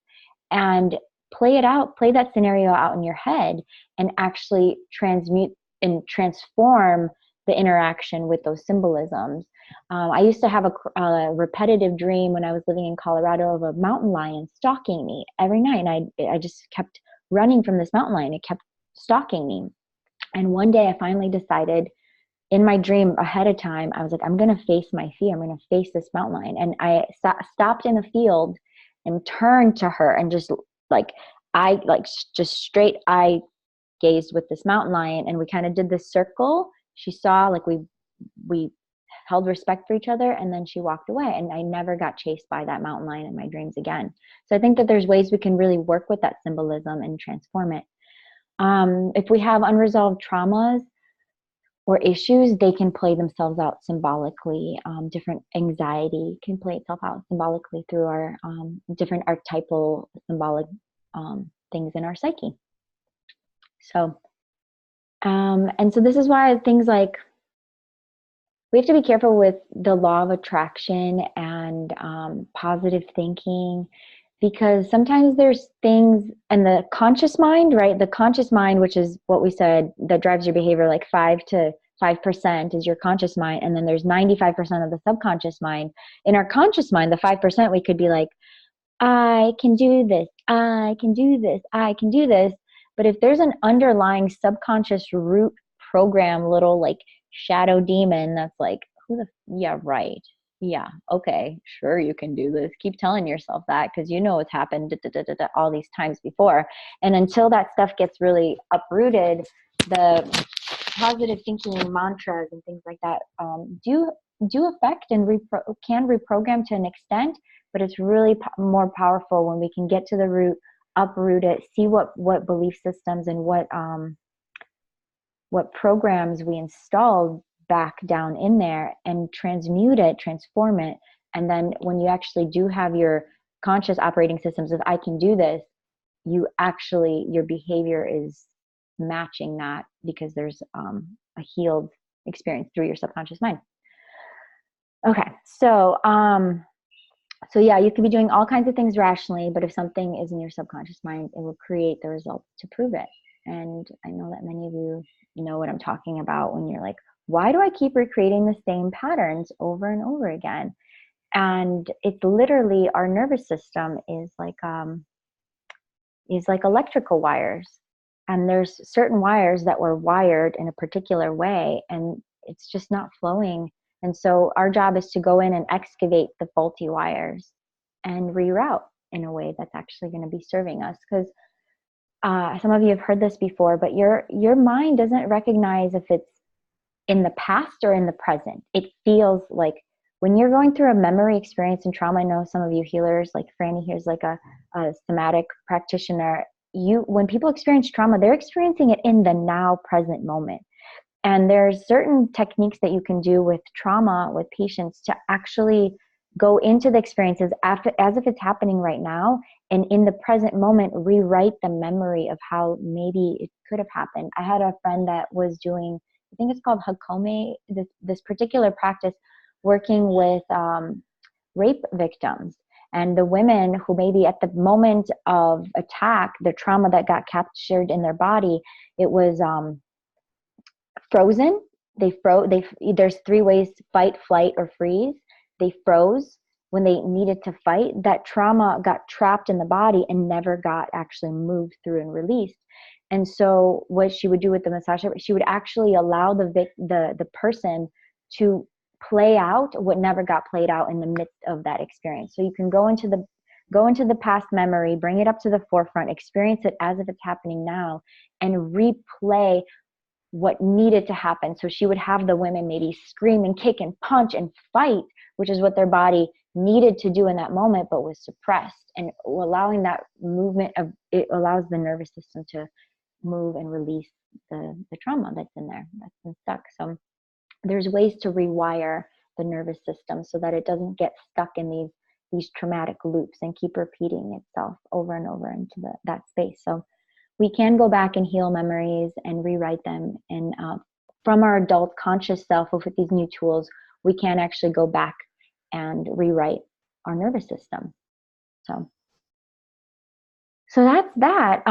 and play that scenario out in your head and actually transmute and transform the interaction with those symbolisms. I used to have a repetitive dream when I was living in Colorado of a mountain lion stalking me every night. And I just kept running from this mountain lion. It kept stalking me. And one day I finally decided in my dream ahead of time, I was like, I'm going to face my fear. I'm going to face this mountain lion. And I stopped in a field and turned to her and just straight eye gazed with this mountain lion, and we kind of did this circle. She saw, we held respect for each other, and then she walked away, and I never got chased by that mountain lion in my dreams again. So I think that there's ways we can really work with that symbolism and transform it. If we have unresolved traumas or issues, they can play themselves out symbolically. Different anxiety can play itself out symbolically through our different archetypal symbolic things in our psyche. So, and so this is why things like, we have to be careful with the law of attraction and positive thinking, because sometimes there's things in the conscious mind, right? The conscious mind, which is what we said, that drives your behavior, like 5% is your conscious mind. And then there's 95% of the subconscious mind. In our conscious mind, the 5%, we could be like, I can do this, I can do this, I can do this. But if there's an underlying subconscious root program, little like shadow demon that's like, yeah, right. Yeah, okay, sure, you can do this. Keep telling yourself that because you know it's happened all these times before. And until that stuff gets really uprooted, the positive thinking mantras and things like that do affect and can reprogram to an extent, but it's really more powerful when we can get to the root, uproot it, see what belief systems and what programs we installed back down in there, and transmute it, transform it. And then when you actually do have your conscious operating systems of I can do this, your behavior is matching that because there's a healed experience through your subconscious mind. Okay, so yeah, you could be doing all kinds of things rationally, but if something is in your subconscious mind, it will create the results to prove it. And I know that many of you know what I'm talking about when you're like, why do I keep recreating the same patterns over and over again? And it's literally our nervous system is like electrical wires. And there's certain wires that were wired in a particular way, and it's just not flowing. And so our job is to go in and excavate the faulty wires and reroute in a way that's actually going to be serving us. Because some of you have heard this before, but your mind doesn't recognize if it's in the past or in the present. It feels like when you're going through a memory experience and trauma, I know some of you healers, like Franny here is like a somatic practitioner. When people experience trauma, they're experiencing it in the now present moment. And there's certain techniques that you can do with trauma with patients to actually go into the experiences as if it's happening right now, and in the present moment rewrite the memory of how maybe it could have happened. I had a friend that was doing, I think it's called Hakome, this particular practice, working with rape victims. And the women who maybe at the moment of attack, the trauma that got captured in their body, it was frozen. There's 3 ways: fight, flight, or freeze. They froze when they needed to fight. That trauma got trapped in the body and never got actually moved through and released. And so what she would do with the massage, she would actually allow the person to play out what never got played out in the midst of that experience. So you can go into the past memory, bring it up to the forefront, experience it as if it's happening now, and replay what needed to happen. So she would have the women maybe scream and kick and punch and fight, which is what their body needed to do in that moment, but was suppressed. And allowing that movement it allows the nervous system to move and release the trauma that's in there, that's been stuck. So there's ways to rewire the nervous system so that it doesn't get stuck in these traumatic loops and keep repeating itself over and over into that space. So we can go back and heal memories and rewrite them. And from our adult conscious self with these new tools, we can actually go back and rewrite our nervous system. So that's that.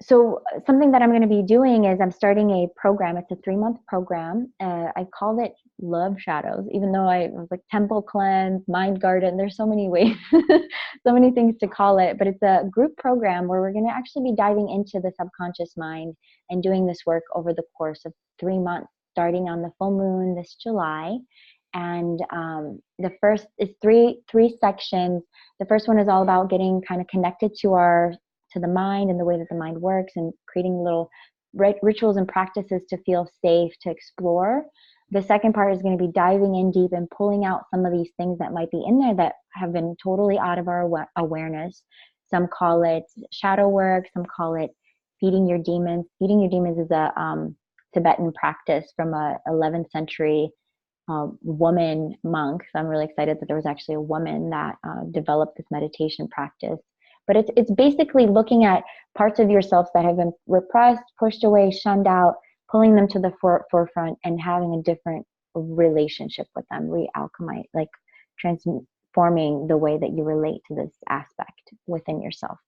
So something that I'm going to be doing is I'm starting a program. It's a 3-month program. I called it Love Shadows, even though I was like Temple Cleanse, Mind Garden. There's so many ways, so many things to call it. But it's a group program where we're going to actually be diving into the subconscious mind and doing this work over the course of 3 months, starting on the full moon this July. And the first is three sections. The first one is all about getting kind of connected to the mind and the way that the mind works, and creating little rituals and practices to feel safe to explore. The second part is going to be diving in deep and pulling out some of these things that might be in there that have been totally out of our awareness. Some call it shadow work, some call it feeding your demons. Feeding your demons is a Tibetan practice from a 11th century woman monk. So I'm really excited that there was actually a woman that developed this meditation practice. But it's basically looking at parts of yourself that have been repressed, pushed away, shunned out, pulling them to the forefront and having a different relationship with them, re-alchemite, like transforming the way that you relate to this aspect within yourself.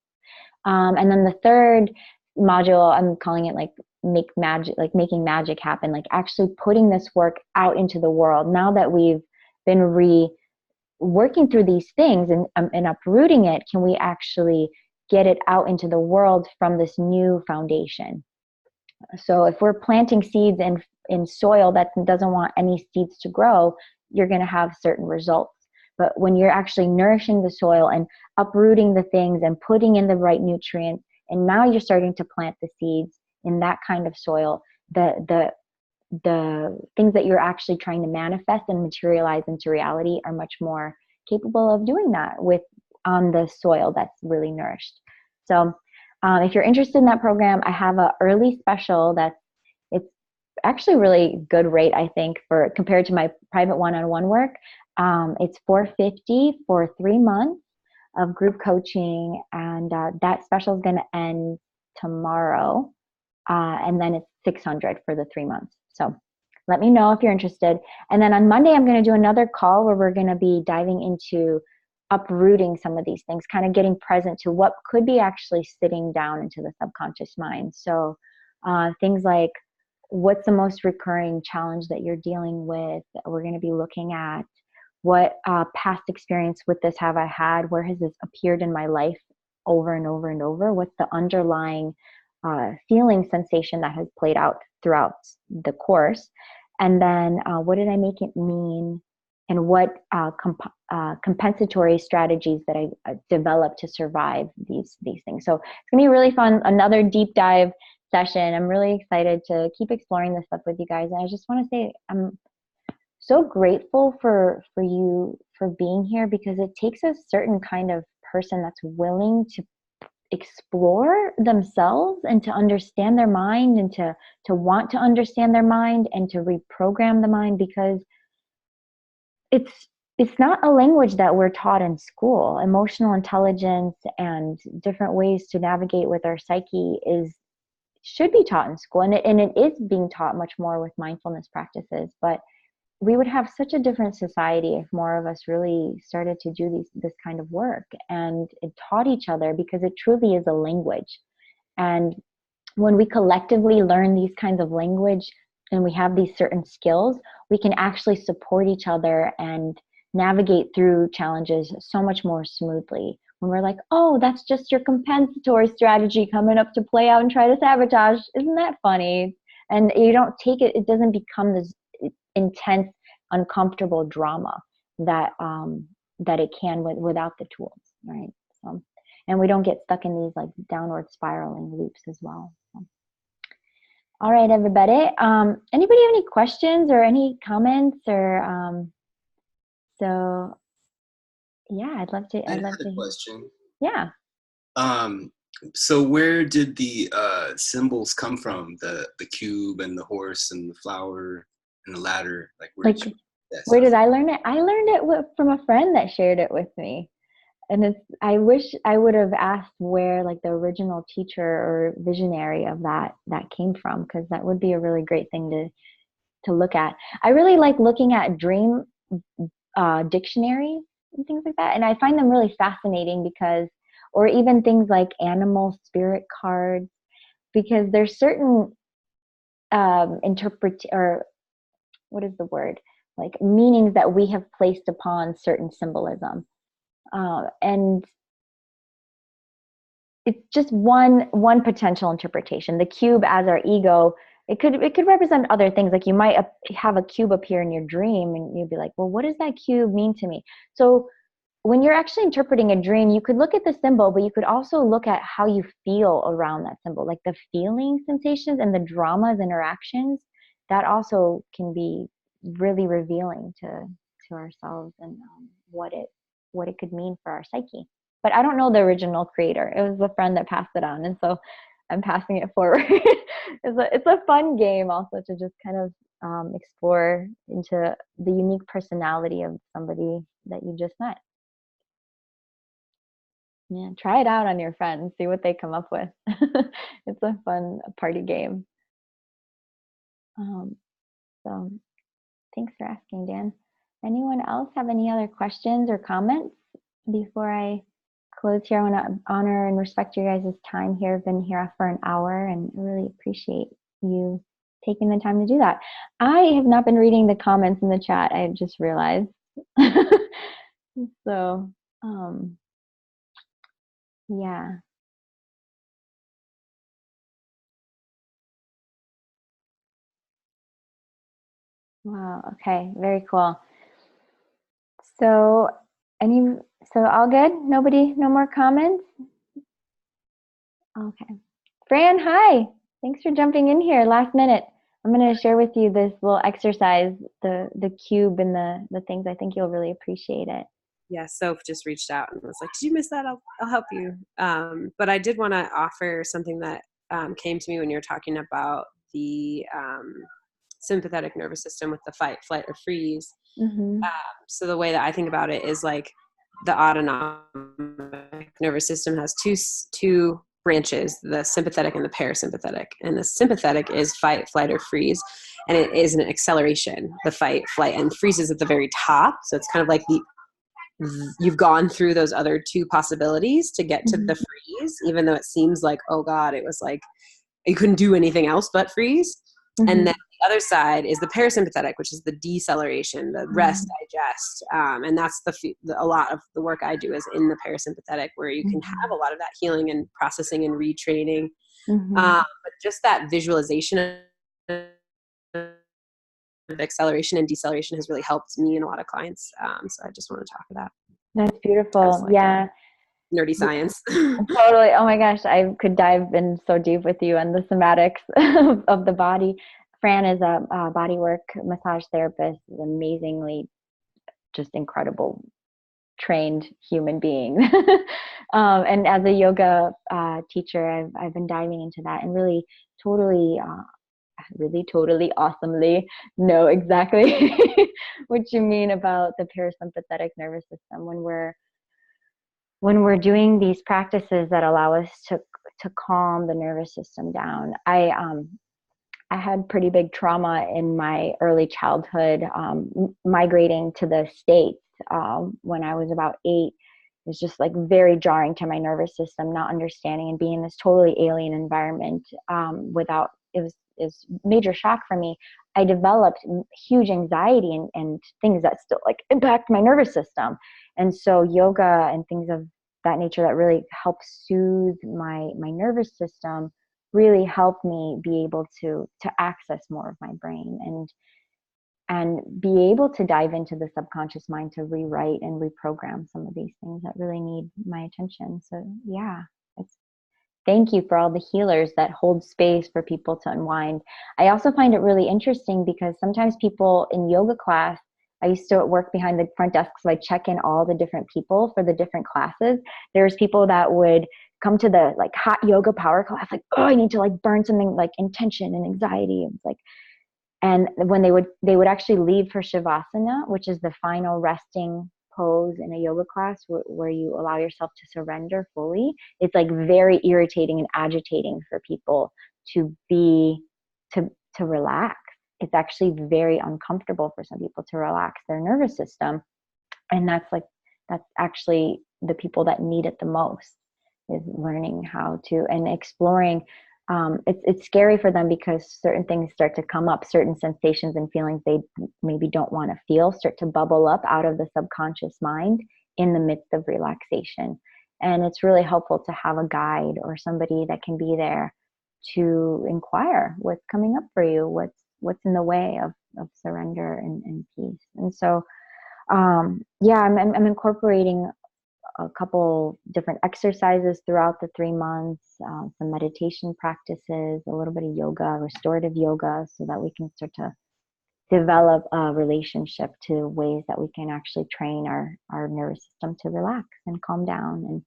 And then the third module, I'm calling it like making magic happen, like actually putting this work out into the world. Now that we've been working through these things and uprooting it, can we actually get it out into the world from this new foundation? So if we're planting seeds in soil that doesn't want any seeds to grow, you're going to have certain results. But when you're actually nourishing the soil and uprooting the things and putting in the right nutrients, and now you're starting to plant the seeds in that kind of soil, the things that you're actually trying to manifest and materialize into reality are much more capable of doing that on the soil that's really nourished. So if you're interested in that program, I have an early special it's actually really good rate, I think, compared to my private one-on-one work. It's $450 for 3 months of group coaching, and that special is going to end tomorrow, and then it's $600 for the 3 months. So let me know if you're interested. And then on Monday, I'm going to do another call where we're going to be diving into uprooting some of these things, kind of getting present to what could be actually sitting down into the subconscious mind. So things like, what's the most recurring challenge that you're dealing with? We're going to be looking at what past experience with this have I had? Where has this appeared in my life over and over and over? What's the underlying feeling sensation that has played out throughout the course? And then what did I make it mean? And what compensatory strategies that I developed to survive these things. So it's gonna be really fun, another deep dive session. I'm really excited to keep exploring this stuff with you guys. And I just wanna say I'm so grateful for you for being here, because it takes a certain kind of person that's willing to explore themselves and to understand their mind, and to want to understand their mind and to reprogram the mind, because it's not a language that we're taught in school. Emotional intelligence and different ways to navigate with our psyche should be taught in school, and it is being taught much more with mindfulness practices. But we would have such a different society if more of us really started to do this kind of work and it taught each other, because it truly is a language. And when we collectively learn these kinds of language and we have these certain skills, we can actually support each other and navigate through challenges so much more smoothly when we're like, oh, that's just your compensatory strategy coming up to play out and try to sabotage. Isn't that funny? And you don't take it, it doesn't become this intense, uncomfortable drama that that it can without the tools, right? So, and we don't get stuck in these like downward spiraling loops as well. So. All right, everybody. Anybody have any questions or any comments or so? Yeah, I'd love to. I'd love to. Question. Yeah. So where did the symbols come from? The cube and the horse and the flower and the ladder. Like where did I learn it? I learned it from a friend that shared it with me. And I wish I would have asked where like the original teacher or visionary of that came from, because that would be a really great thing to look at. I really like looking at dream dictionaries and things like that. And I find them really fascinating because, or even things like animal spirit cards, because there's certain like meanings that we have placed upon certain symbolism. And it's just one potential interpretation. The cube as our ego, it could represent other things. Like you might have a cube appear in your dream and you'd be like, well, what does that cube mean to me? So when you're actually interpreting a dream, you could look at the symbol, but you could also look at how you feel around that symbol, like the feeling sensations and the dramas, interactions. That also can be really revealing to ourselves and what it could mean for our psyche. But I don't know the original creator. It was a friend that passed it on, and so I'm passing it forward. It's a fun game also to just kind of explore into the unique personality of somebody that you just met. Yeah, try it out on your friends, see what they come up with. It's a fun party game. So thanks for asking, Dan. Anyone else have any other questions or comments before I close here? I want to honor and respect your guys' time here. I've been here for an hour and really appreciate you taking the time to do that. I have not been reading the comments in the chat. I just realized. So, yeah. Wow. Okay. Very cool. So all good? Nobody, no more comments? Okay. Fran, hi. Thanks for jumping in here last minute. I'm going to share with you this little exercise, the cube and the things. I think you'll really appreciate it. Yeah, Soph just reached out and was like, did you miss that? I'll help you. But I did want to offer something that came to me when you were talking about the sympathetic nervous system with the fight, flight, or freeze. Mm-hmm. So the way that I think about it is like the autonomic nervous system has two branches, the sympathetic and the parasympathetic. And the sympathetic is fight, flight, or freeze. And it is an acceleration, the fight, flight, and freeze is at the very top. So it's kind of like you've gone through those other two possibilities to get to the freeze, even though it seems like, oh God, it was like you couldn't do anything else but freeze. Mm-hmm. And then the other side is the parasympathetic, which is the deceleration, the rest, digest. And that's a lot of the work I do is in the parasympathetic, where you can have a lot of that healing and processing and retraining. But just that visualization of acceleration and deceleration has really helped me and a lot of clients. So I just want to talk about that. That's beautiful. Like yeah. Nerdy science. Totally. Oh my gosh. I could dive in so deep with you on the somatics of the body. Fran is a bodywork massage therapist, amazingly just incredible trained human being. And as a yoga teacher, I've been diving into that and really totally awesomely know exactly what you mean about the parasympathetic nervous system when we're doing these practices that allow us to calm the nervous system down. I had pretty big trauma in my early childhood, migrating to the States when I was about 8. It was just like very jarring to my nervous system, not understanding and being in this totally alien environment it was major shock for me. I developed huge anxiety and things that still like impact my nervous system. And so yoga and things of that nature that really helps soothe my nervous system really helped me be able to access more of my brain and be able to dive into the subconscious mind to rewrite and reprogram some of these things that really need my attention. So yeah, thank you for all the healers that hold space for people to unwind. I also find it really interesting because sometimes people in yoga class, I used to work behind the front desk, so I check in all the different people for the different classes. There's people that would come to the like hot yoga power class, like, oh, I need to like burn something like intention and anxiety. And it's like, and when they would actually leave for Shavasana, which is the final resting pose in a yoga class where you allow yourself to surrender fully. It's like very irritating and agitating for people to relax. It's actually very uncomfortable for some people to relax their nervous system. And that's actually the people that need it the most, is learning how to and exploring. It's scary for them because certain things start to come up, certain sensations and feelings they maybe don't want to feel start to bubble up out of the subconscious mind in the midst of relaxation. And it's really helpful to have a guide or somebody that can be there to inquire what's coming up for you, what's in the way of surrender and peace. And so, yeah, I'm incorporating a couple different exercises throughout the 3 months, some meditation practices, a little bit of yoga, restorative yoga, so that we can start to develop a relationship to ways that we can actually train our nervous system to relax and calm down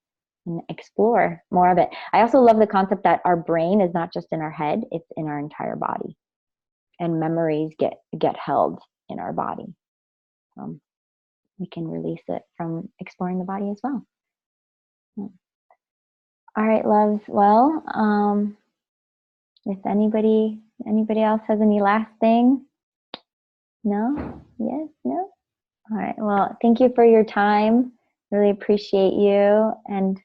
and explore more of it. I also love the concept that our brain is not just in our head, it's in our entire body. And memories get held in our body. We can release it from exploring the body as well. All right, loves. Well, if anybody else has any last thing? No? Yes? No? All right. Well, thank you for your time. Really appreciate you. And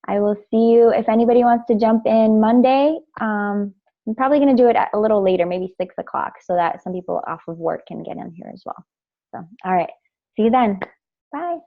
I will see you. If anybody wants to jump in Monday, I'm probably going to do it a little later, maybe 6 o'clock, so that some people off of work can get in here as well. So, all right. See you then. Bye.